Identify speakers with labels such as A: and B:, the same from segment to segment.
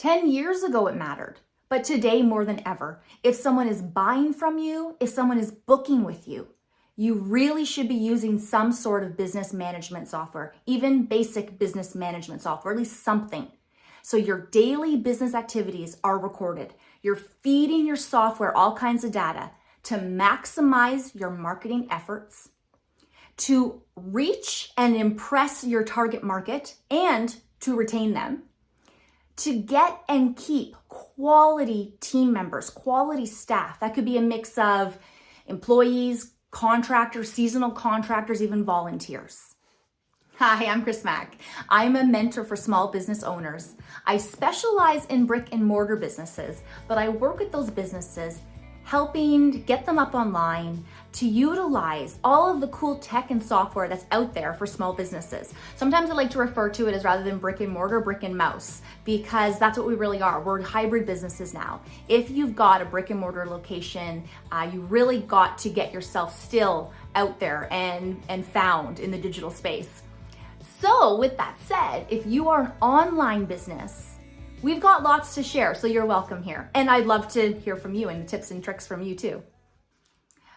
A: 10 years ago, it mattered, but today more than ever. If someone is buying from you, if someone is booking with you, you really should be using some sort of business management software, even basic business management software, at least something. So your daily business activities are recorded. You're feeding your software all kinds of data to maximize your marketing efforts, to reach and impress your target market and to retain them, to get and keep quality team members, quality staff. That could be a mix of employees, contractors, seasonal contractors, even volunteers. Hi, I'm Chris Mack. I'm a mentor for small business owners. I specialize in brick and mortar businesses, but I work with those businesses helping get them up online to utilize all of the cool tech and software that's out there for small businesses. Sometimes I like to refer to it as, rather than brick and mortar, brick and mouse, because that's what we really are. We're hybrid businesses now. If you've got a brick and mortar location, you really got to get yourself still out there and found in the digital space. So with that said, if you are an online business, we've got lots to share, so you're welcome here. And I'd love to hear from you and tips and tricks from you too.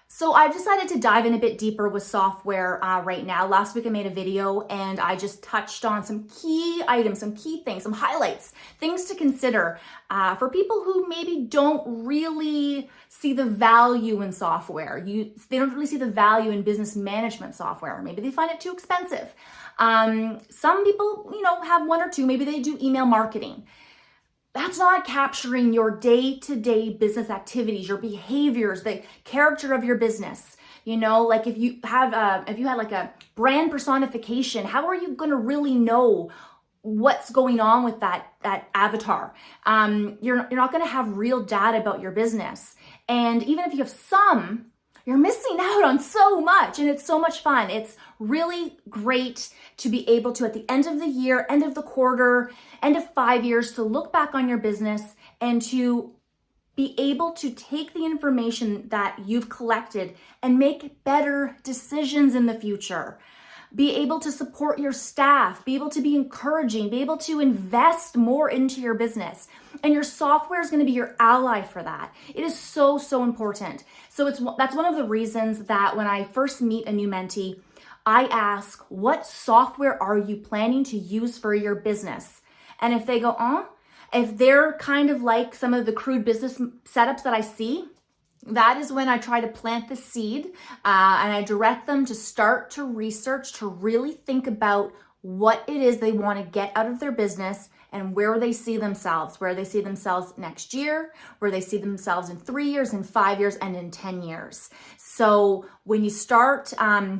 A: So I've decided to dive in a bit deeper with software right now. Last week I made a video and I just touched on some key items, some key things, some highlights, things to consider for people who maybe don't really see the value in software. They don't really see the value in business management software. Maybe they find it too expensive. Some people, have one or two. Maybe they do email marketing. That's not capturing your day-to-day business activities, your behaviors, the character of your business. Like if you had like a brand personification, how are you going to really know what's going on with that avatar? You're not going to have real data about your business. And even if you have some, you're missing out on so much, and it's so much fun. It's really great to be able to, at the end of the year, end of the quarter, end of 5 years, to look back on your business and to be able to take the information that you've collected and make better decisions in the future. Be able to support your staff, be able to be encouraging, be able to invest more into your business. And your software is going to be your ally for that. It is so, so important. So that's one of the reasons that when I first meet a new mentee, I ask, what software are you planning to use for your business? And if they go, if they're kind of like some of the crude business setups that I see, that is when I try to plant the seed and I direct them to start to research, to really think about what it is they want to get out of their business and where they see themselves next year, where they see themselves in 3 years, in 5 years, and in 10 years. So when you start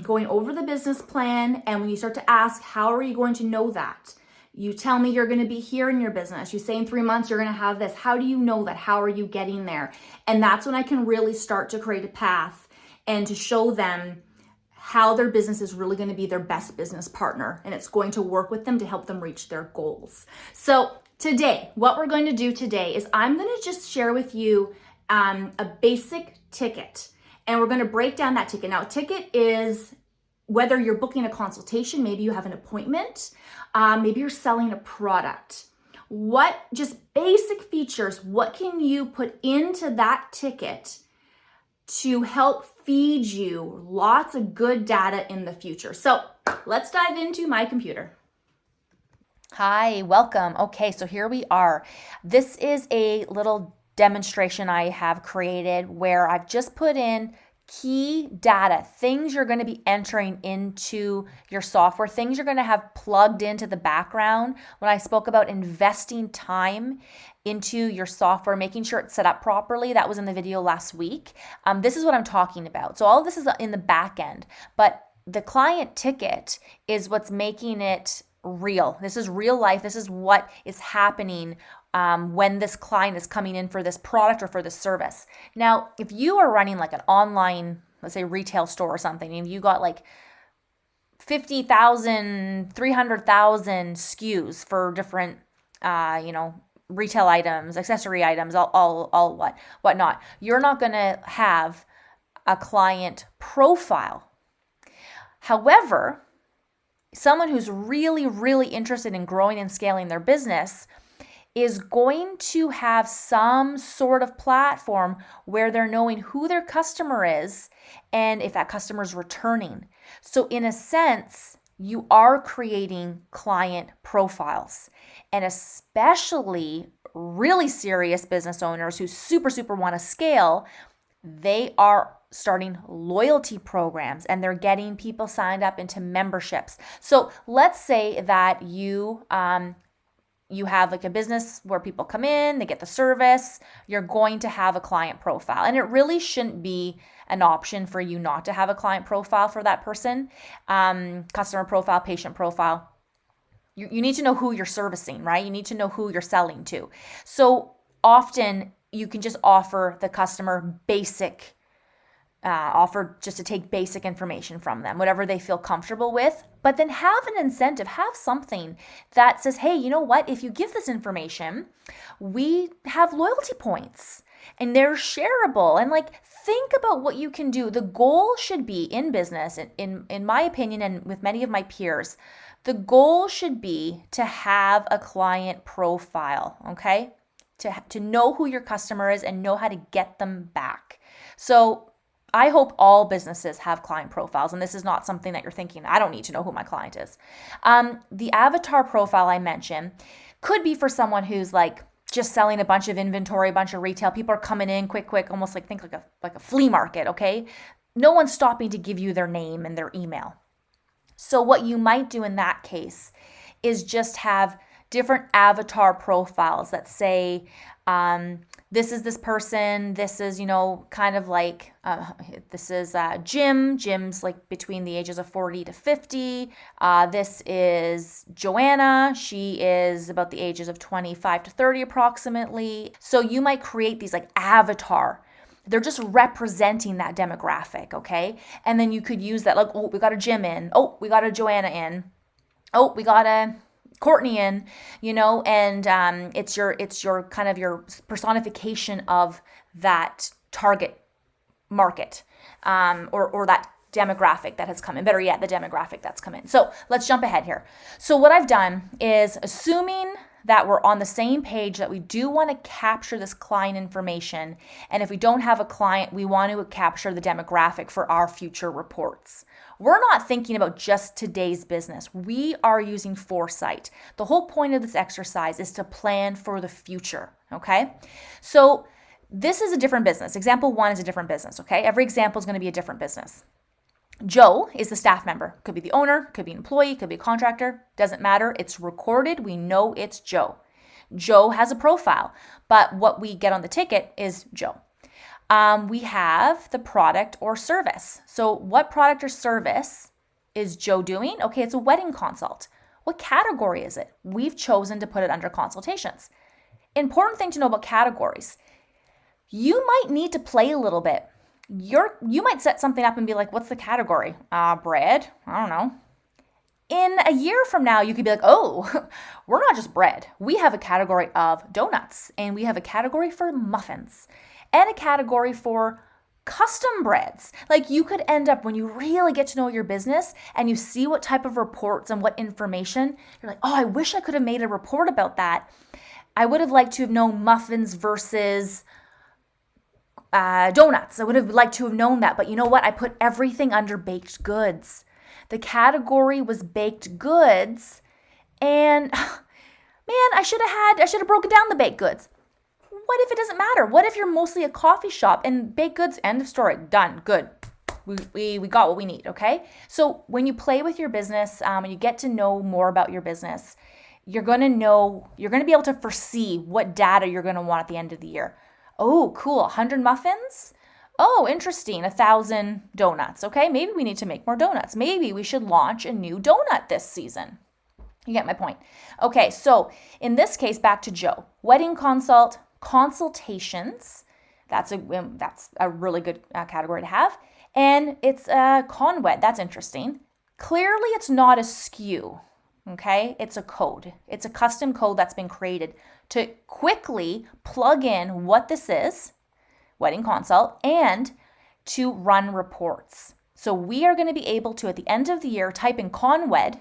A: going over the business plan and when you start to ask, how are you going to know that? You tell me you're going to be here in your business. You say in 3 months you're going to have this. How do you know that? How are you getting there? And that's when I can really start to create a path and to show them how their business is really going to be their best business partner. And it's going to work with them to help them reach their goals. So today, what we're going to do today is I'm going to just share with you a basic ticket. And we're going to break down that ticket. Now, a ticket is whether you're booking a consultation, maybe you have an appointment, maybe you're selling a product. What just basic features, what can you put into that ticket to help feed you lots of good data in the future? So let's dive into my computer.
B: Hi, welcome. Okay, so here we are. This is a little demonstration I have created where I've just put in key data, things you're going to be entering into your software, things you're going to have plugged into the background. When I spoke about investing time into your software, making sure it's set up properly, that was in the video last week. This is what I'm talking about. So all of this is in the back end, but the client ticket is what's making it real. This is real life. This is what is happening when this client is coming in for this product or for this service. Now, if you are running like an online, let's say retail store or something, and you got like 50,000, 300,000 SKUs for different, retail items, accessory items, whatnot, you're not going to have a client profile. However, someone who's really, really interested in growing and scaling their business is going to have some sort of platform where they're knowing who their customer is and if that customer is returning. So in a sense, you are creating client profiles, and especially really serious business owners who super want to scale, they are starting loyalty programs and they're getting people signed up into memberships. So let's say that you have like a business where people come in, they get the service, you're going to have a client profile. And it really shouldn't be an option for you not to have a client profile for that person, customer profile, patient profile. You need to know who you're servicing, right? You need to know who you're selling to. So often you can just offer the customer offer just to take basic information from them, whatever they feel comfortable with, but then have an incentive, have something that says, hey, you know what? If you give this information, we have loyalty points and they're shareable. And like, think about what you can do. The goal should be in business, in my opinion, and with many of my peers, the goal should be to have a client profile, okay? To know who your customer is and know how to get them back. So I hope all businesses have client profiles, and this is not something that you're thinking, I don't need to know who my client is. The avatar profile I mentioned could be for someone who's like just selling a bunch of inventory, a bunch of retail. People are coming in quick, almost like think like a flea market, okay? No one's stopping to give you their name and their email. So what you might do in that case is just have different avatar profiles that say, this is this person, this is, kind of like, this is Jim. Jim's like between the ages of 40 to 50. This is Joanna. She is about the ages of 25 to 30 approximately. So you might create these like avatar. They're just representing that demographic, okay? And then you could use that like, oh, we got a Jim in. Oh, we got a Joanna in. Oh, we got a Courtney in, and it's your kind of your personification of that target market, or that demographic that has come in. Better yet, the demographic that's come in. So let's jump ahead here. So what I've done is, assuming that we're on the same page, that we do want to capture this client information, and if we don't have a client, we want to capture the demographic for our future reports. We're not thinking about just today's business. We are using foresight. The whole point of this exercise is to plan for the future, okay? So this is a different business. Example 1 is a different business, okay? Every example is going to be a different business. Joe is the staff member. Could be the owner, could be an employee, could be a contractor. Doesn't matter. It's recorded. We know it's Joe. Joe has a profile, but what we get on the ticket is Joe. We have the product or service. So what product or service is Joe doing? Okay, it's a wedding consult. What category is it? We've chosen to put it under consultations. Important thing to know about categories. You might need to play a little bit. You might set something up and be like, what's the category? Bread? I don't know. In a year from now, you could be like, oh, we're not just bread. We have a category of donuts, and we have a category for muffins, and a category for custom breads. Like, you could end up, when you really get to know your business and you see what type of reports and what information, you're like, oh, I wish I could have made a report about that. I would have liked to have known muffins versus donuts. I would have liked to have known that. But you know what? I put everything under baked goods. The category was baked goods. And man, I should have broken down the baked goods. What if it doesn't matter? What if you're mostly a coffee shop and baked goods, end of story, done, good. We got what we need, okay? So when you play with your business, and you get to know more about your business, you're going to be able to foresee what data you're going to want at the end of the year. Oh, cool, 100 muffins? Oh, interesting, 1,000 donuts, okay? Maybe we need to make more donuts. Maybe we should launch a new donut this season. You get my point. Okay, so in this case, back to Joe. Wedding consult, consultations, that's a really good category to have. And it's a conwed, that's interesting. Clearly, it's not a SKU, okay? It's a code. It's a custom code that's been created to quickly plug in what this is, wedding consult, and to run reports. So we are going to be able to, at the end of the year, type in conwed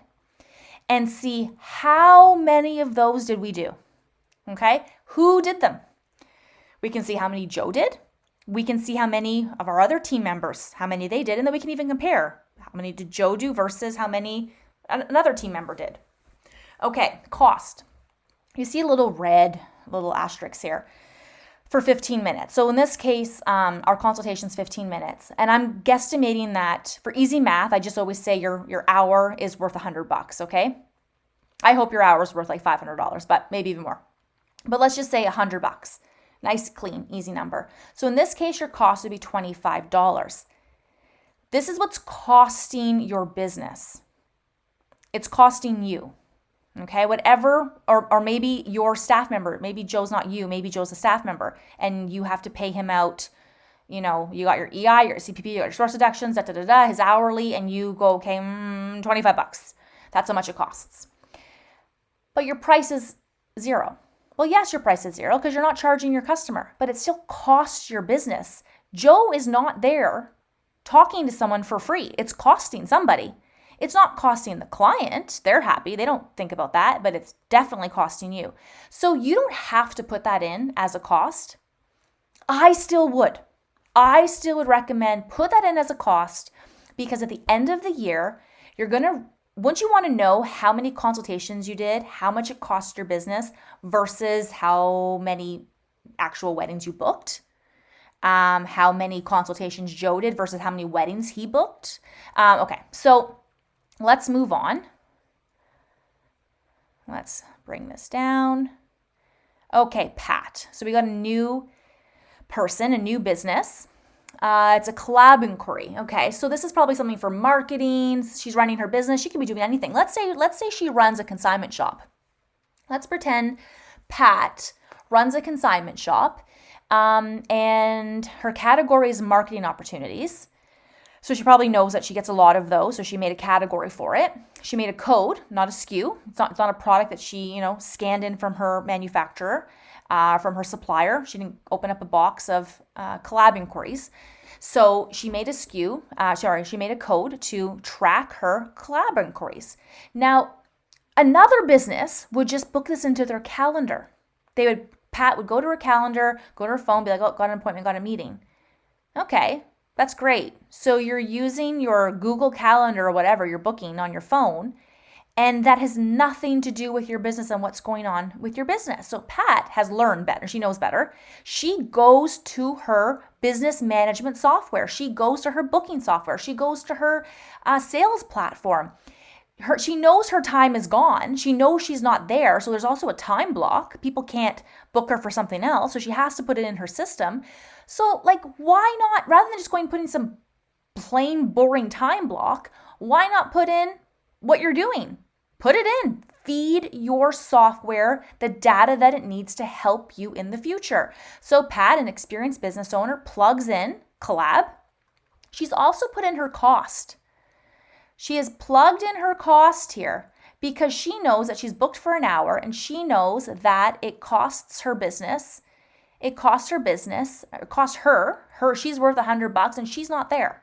B: and see how many of those did we do. Okay? Who did them? We can see how many Joe did. We can see how many of our other team members, how many they did, and then we can even compare how many did Joe do versus how many another team member did. Okay, cost. You see a little asterisk here for 15 minutes. So in this case, our consultation is 15 minutes. And I'm guesstimating that for easy math, I just always say your hour is worth $100, okay? I hope your hour is worth like $500, but maybe even more. But let's just say $100. Nice, clean, easy number. So in this case, your cost would be $25. This is what's costing your business. It's costing you. Okay, whatever, or maybe your staff member, maybe Joe's not you, maybe Joe's a staff member, and you have to pay him out, you got your EI, your CPP, you got your source deductions, his hourly, and you go, okay, $25. That's how much it costs. But your price is zero. Well, yes, your price is zero because you're not charging your customer, but it still costs your business. Joe is not there talking to someone for free. It's costing somebody. It's not costing the client. They're happy. They don't think about that, but it's definitely costing you. So you don't have to put that in as a cost. I still would recommend put that in as a cost because at the end of the year, once you want to know how many consultations you did, how much it cost your business versus how many actual weddings you booked, how many consultations Joe did versus how many weddings he booked. Okay, so let's move on. Let's bring this down. Okay, Pat. So we got a new person, a new business. It's a collab inquiry. Okay, so this is probably something for marketing. She's running her business. She could be doing anything. Let's say she runs a consignment shop. Let's pretend Pat runs a consignment shop, and her category is marketing opportunities. So she probably knows that she gets a lot of those. So she made a category for it. She made a code, not a SKU. It's not a product that she, scanned in from her manufacturer, from her supplier. She didn't open up a box of collab inquiries. So she made she made a code to track her collab inquiries. Now, another business would just book this into their calendar. Pat would go to her calendar, go to her phone, be like, oh, got an appointment, got a meeting. Okay. That's great. So you're using your Google Calendar or whatever you're booking on your phone, and that has nothing to do with your business and what's going on with your business. So Pat has learned better. She knows better. She goes to her business management software. She goes to her booking software. She goes to her sales platform. She knows her time is gone. She knows she's not there. So there's also a time block. People can't book her for something else. So she has to put it in her system. So why not, rather than just putting some plain boring time block, why not put in what you're doing? Put it in. Feed your software the data that it needs to help you in the future. So Pat, an experienced business owner, plugs in collab. She's also put in her cost. She has plugged in her cost here because she knows that she's booked for an hour and she knows that it costs her business. It costs her, she's worth $100 and she's not there.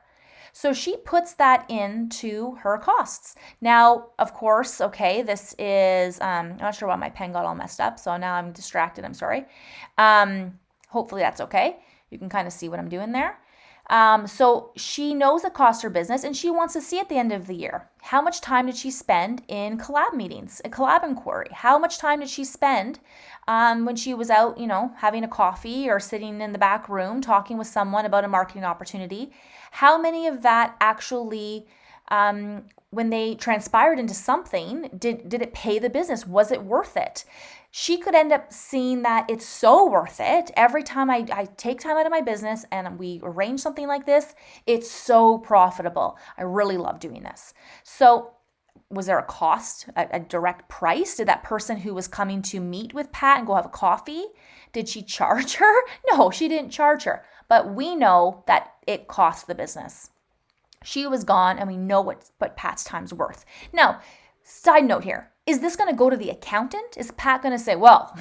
B: So she puts that into her costs. Now, of course, okay, this is, I'm not sure why my pen got all messed up. So now I'm distracted. I'm sorry. Hopefully that's okay. You can kind of see what I'm doing there. So she knows it costs her business and she wants to see at the end of the year, how much time did she spend in collab meetings, a collab inquiry? How much time did she spend when she was out, having a coffee or sitting in the back room talking with someone about a marketing opportunity? How many of that actually, when they transpired into something, did it pay the business? Was it worth it? She could end up seeing that it's so worth it. Every time I take time out of my business and we arrange something like this, it's so profitable. I really love doing this. So was there a cost, a direct price? Did that person who was coming to meet with Pat and go have a coffee, did she charge her? No, she didn't charge her. But we know that it cost the business. She was gone and we know what Pat's time's worth. Now, side note here. Is this going to go to the accountant? Is Pat going to say, well,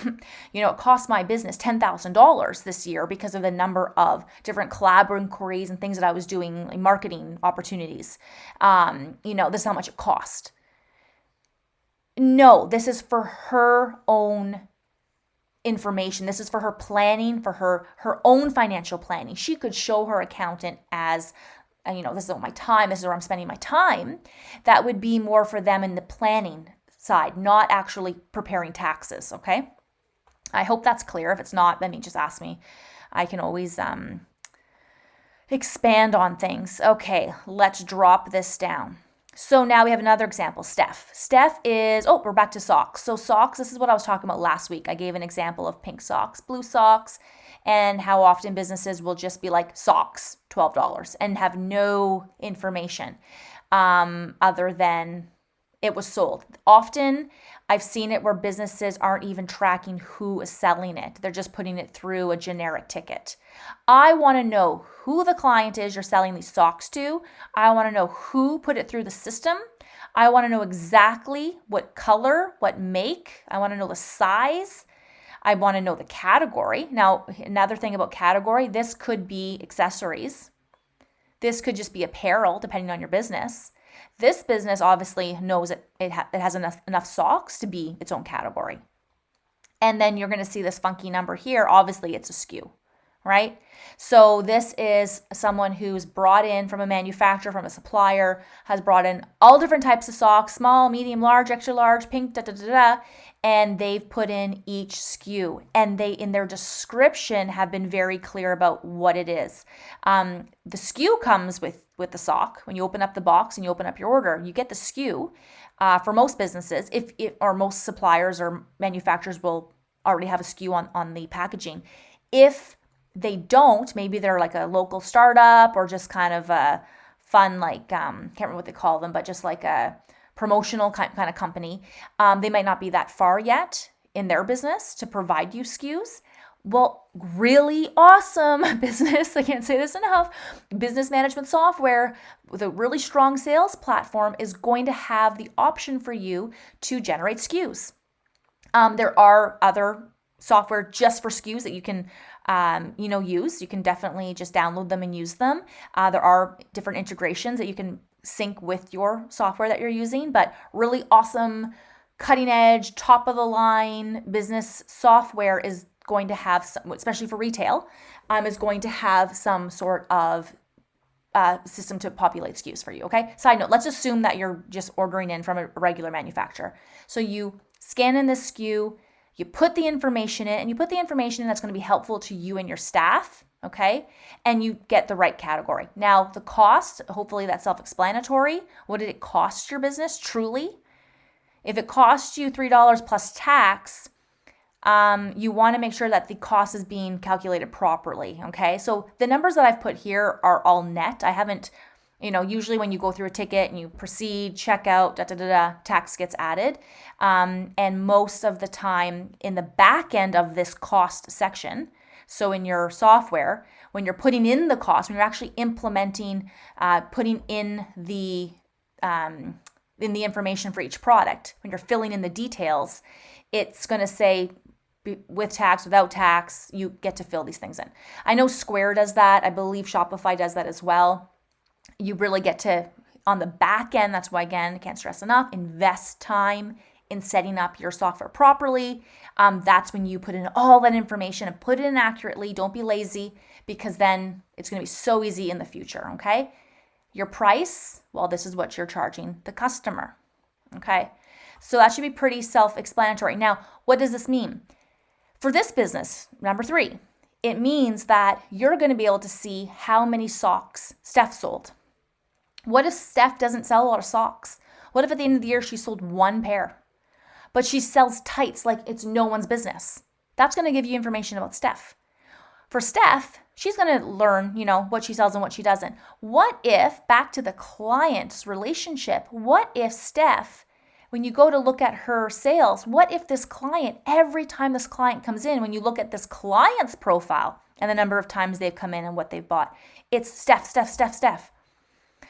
B: it cost my business $10,000 this year because of the number of different collab inquiries and things that I was doing, like marketing opportunities. This is how much it cost. No, this is for her own information. This is for her planning, for her own financial planning. She could show her accountant as, this is my time, this is where I'm spending my time. That would be more for them in the planning side, not actually preparing taxes, okay? I hope that's clear. If it's not, then you just ask me. I can always expand on things. Okay, let's drop this down. So now we have another example, Steph. Steph is, we're back to socks. So socks, this is what I was talking about last week. I gave an example of pink socks, blue socks, and how often businesses will just be like socks, $12, and have no information other than it was sold. Often I've seen it where businesses aren't even tracking who is selling it. They're just putting it through a generic ticket. I want to know who the client is you're selling these socks to. I want to know who put it through the system. I want to know exactly what color, what make. I want to know the size. I want to know the category. Now, another thing about category, this could be accessories. This could just be apparel, depending on your business. This business obviously knows it has enough socks to be its own category. And then you're going to see this funky number here. Obviously, it's a SKU, right? So this is someone who's brought in from a manufacturer, from a supplier, has brought in all different types of socks, small, medium, large, extra large, pink, and they've put in each SKU. And they, in their description, have been very clear about what it is. The SKU comes with the sock. When you open up the box and you open up your order, you get the SKU. For most businesses, or most suppliers or manufacturers will already have a SKU on the packaging. If they don't, maybe they're like a local startup or just kind of a fun, can't remember what they call them, but just like a promotional kind of company. They might not be that far yet in their business to provide you SKUs. Well, really awesome business, I can't say this enough, business management software with a really strong sales platform is going to have the option for you to generate SKUs. There are other software just for SKUs that you can use. You can definitely just download them and use them. There are different integrations that you can sync with your software that you're using, but really awesome, cutting edge, top of the line business software is going to have some, especially for retail, is going to have some sort of system to populate SKUs for you, okay? Side note, let's assume that you're just ordering in from a regular manufacturer. So you scan in this SKU, you put the information in, and you put the information in that's going to be helpful to you and your staff, okay? And you get the right category. Now, the cost, hopefully that's self-explanatory. What did it cost your business, truly? If it costs you $3 plus tax, you want to make sure that the cost is being calculated properly, okay? So the numbers that I've put here are all net. I haven't, usually when you go through a ticket and you proceed, check out, tax gets added. And most of the time in the back end of this cost section, so in your software, when you're putting in the cost, when you're actually implementing, putting in the information for each product, when you're filling in the details, it's going to say with tax, without tax, you get to fill these things in. I know Square does that. I believe Shopify does that as well. You really get to, on the back end, that's why, again, I can't stress enough, invest time in setting up your software properly. That's when you put in all that information and put it in accurately. Don't be lazy, because then it's going to be so easy in the future, okay? Your price, well, this is what you're charging the customer, okay? So that should be pretty self-explanatory. Now, what does this mean? For this business, number 3, it means that you're going to be able to see how many socks Steph sold. What if Steph doesn't sell a lot of socks? What if at the end of the year she sold 1 pair, but she sells tights like it's no one's business? That's going to give you information about Steph. For Steph, she's going to learn, what she sells and what she doesn't. What if, back to the client's relationship, what if Steph, when you go to look at her sales, what if this client, every time this client comes in, when you look at this client's profile and the number of times they've come in and what they've bought, it's Steph.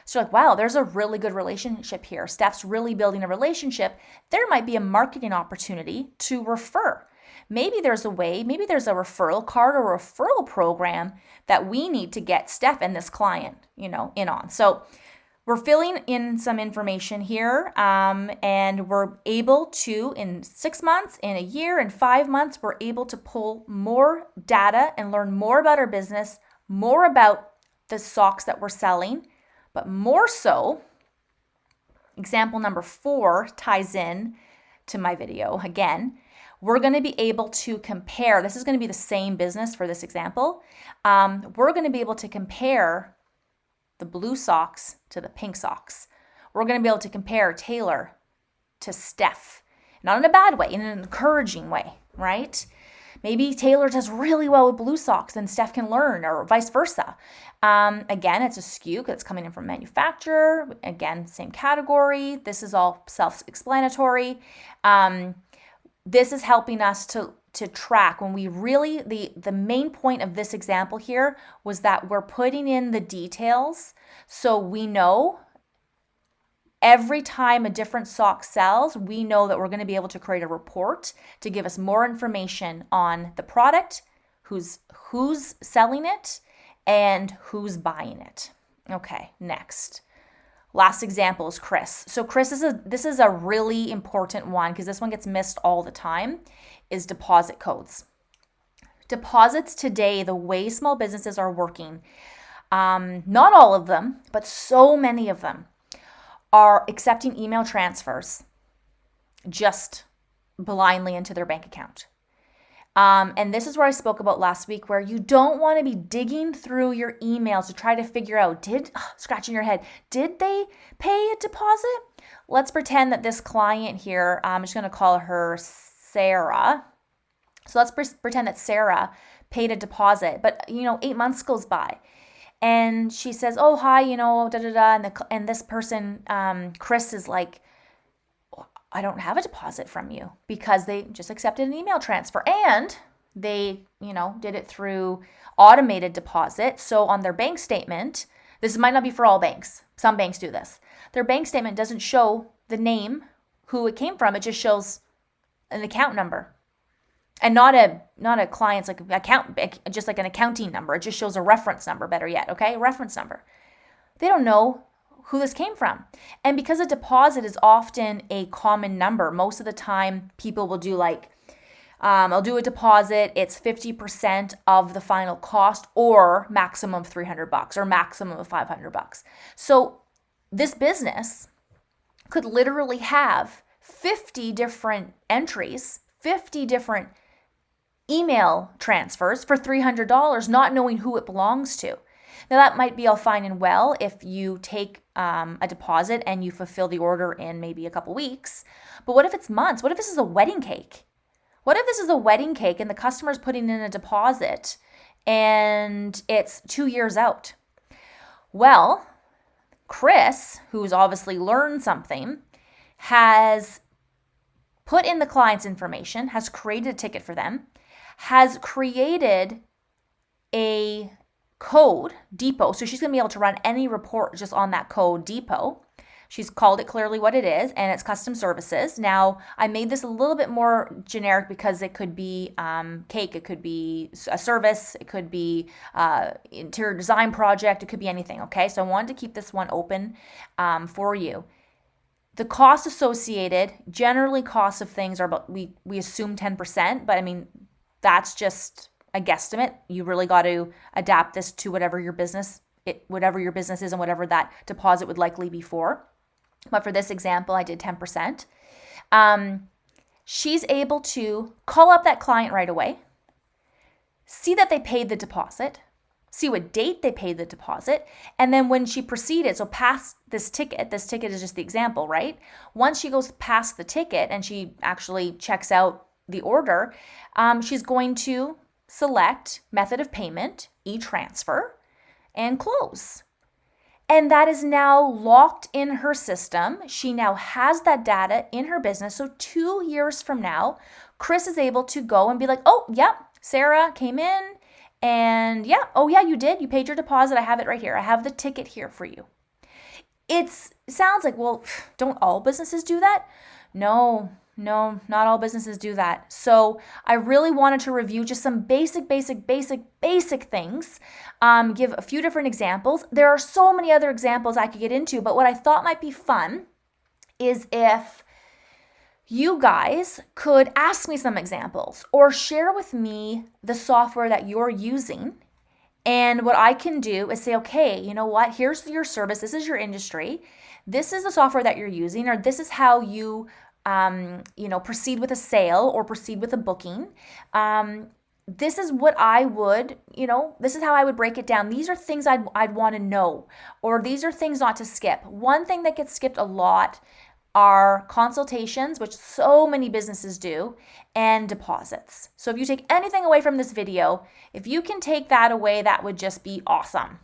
B: So you're like, wow, there's a really good relationship here. Steph's really building a relationship. There might be a marketing opportunity to refer. Maybe there's a referral card or a referral program that we need to get Steph and this client, in on. So we're filling in some information here, and we're able to, in 6 months, in a year, in 5 months, we're able to pull more data and learn more about our business, more about the socks that we're selling, but more so, example number 4 ties in to my video again. We're going to be able to compare. This is going to be the same business for this example. We're going to be able to compare the blue socks to the pink socks. We're going to be able to compare Taylor to Steph. Not in a bad way, in an encouraging way, right? Maybe Taylor does really well with blue socks and Steph can learn, or vice versa. Again, it's a SKU that's coming in from manufacturer. Again, same category. This is all self-explanatory. This is helping us to track when we really, the main point of this example here was that we're putting in the details so we know every time a different sock sells, we know that we're going to be able to create a report to give us more information on the product, who's selling it, and who's buying it. Okay, next. Last example is Chris. So Chris this is a really important one because this one gets missed all the time, is deposit codes. Deposits today, the way small businesses are working, not all of them, but so many of them are accepting email transfers just blindly into their bank account. And this is where I spoke about last week, where you don't want to be digging through your emails to try to figure out, scratching your head, did they pay a deposit? Let's pretend that this client here, I'm just going to call her Sarah. So let's pretend that Sarah paid a deposit, but 8 months goes by. And she says, oh, hi, and this person, Chris, is like, I don't have a deposit from you, because they just accepted an email transfer and they, did it through automated deposit. So on their bank statement, this might not be for all banks. Some banks do this. Their bank statement doesn't show the name, who it came from. It just shows an account number. And not a client's just like an accounting number. It just shows a reference number, better yet, okay? A reference number. They don't know who this came from. And because a deposit is often a common number, most of the time people will do I'll do a deposit, it's 50% of the final cost, or maximum of $300 or maximum of $500. So this business could literally have 50 different entries, 50 different email transfers for $300, not knowing who it belongs to. Now that might be all fine and well if you take a deposit and you fulfill the order in maybe a couple weeks, but what if it's months? What if this is a wedding cake? What if this is a wedding cake and the customer's putting in a deposit and it's 2 years out? Well, Chris, who's obviously learned something, has put in the client's information, has created a ticket for them, has created a code, depot. So she's going to be able to run any report just on that code, depot. She's called it clearly what it is, and it's custom services. Now, I made this a little bit more generic because it could be cake, it could be a service, it could be interior design project, it could be anything, okay? So I wanted to keep this one open for you. The cost associated, generally costs of things are about, we assume 10%, but I mean, that's just a guesstimate. You really got to adapt this to whatever your business is and whatever that deposit would likely be for. But for this example, I did 10%. She's able to call up that client right away, see that they paid the deposit, see what date they paid the deposit, and then when she proceeded, so past this ticket is just the example, right? Once she goes past the ticket and she actually checks out the order, she's going to select method of payment, e-transfer, and close. And that is now locked in her system. She now has that data in her business. So 2 years from now, Chris is able to go and be like, oh, yep, Sarah came in and yeah, oh yeah, you did. You paid your deposit. I have it right here. I have the ticket here for you. It sounds like, well, don't all businesses do that? No, No, not all businesses do that. So I really wanted to review just some basic things, give a few different examples. There are so many other examples I could get into, but what I thought might be fun is if you guys could ask me some examples or share with me the software that you're using. And what I can do is say, okay, you know what? Here's your service. This is your industry. This is the software that you're using, or this is how you, proceed with a sale or proceed with a booking. This is what I would, this is how I would break it down. These are things I'd want to know, or these are things not to skip. One thing that gets skipped a lot are consultations, which so many businesses do, and deposits. So if you take anything away from this video, if you can take that away, that would just be awesome.